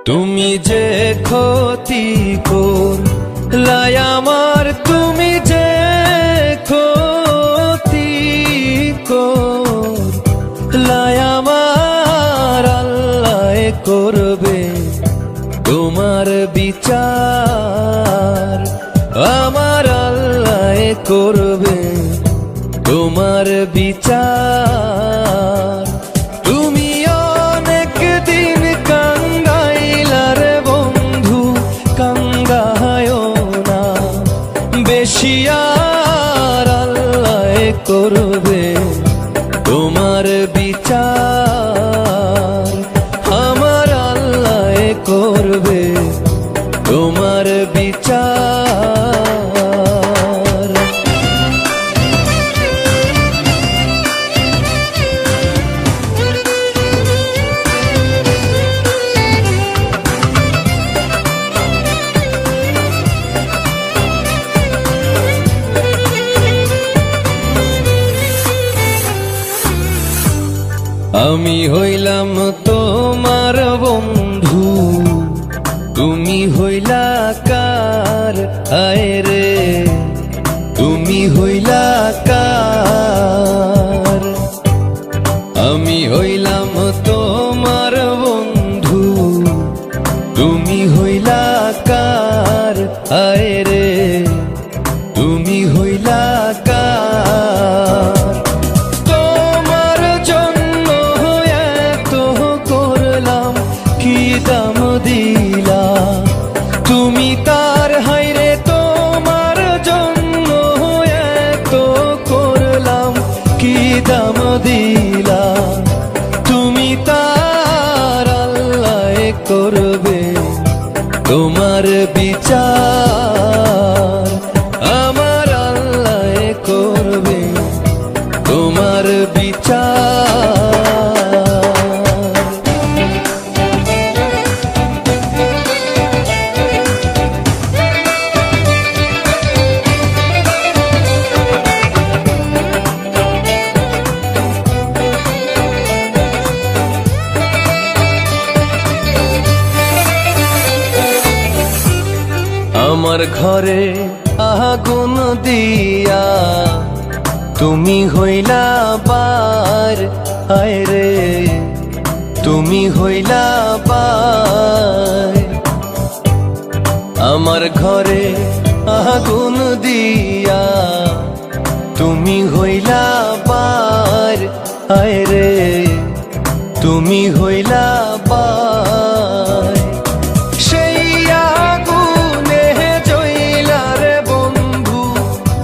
তুমি যে ক্ষতি করলাই আমার, তুমি যে ক্ষতি করলাই আমার, আল্লাহ করবে তোমার বিচার। আমার আল্লাহ করবে তোমার বিচার। তুমি অনেক দিন কাঙ্গাইলার বন্ধু, কাঙ্গায়ও না বেশি আর, আল্লাহ করবে তোমার বিচার। আমার আল্লাহ করবে তোমার বিচার। আমি হইলাম তোমার বন্ধু, তুমি হইলা কার? হায় রে তুমি হইলা কার? আমি হইলাম তোমার বন্ধু, তুমি হইলা কার? হায় রে তুমি হইলা কার? দাম দিলা তুমি তার, হায়রে তোমার জন্য এত করলাম, কি দাম দিলা তুমি তার? আল্লাহ করবে তোমার বিচার। আমার আল্লাহ করবে তোমার বিচার। আমার ঘরে আগুন দিয়া তুমি হইলা বার, হায় রে তুমি হইলা বার। আমার ঘরে আগুন দিয়া তুমি হইলা বার, হায়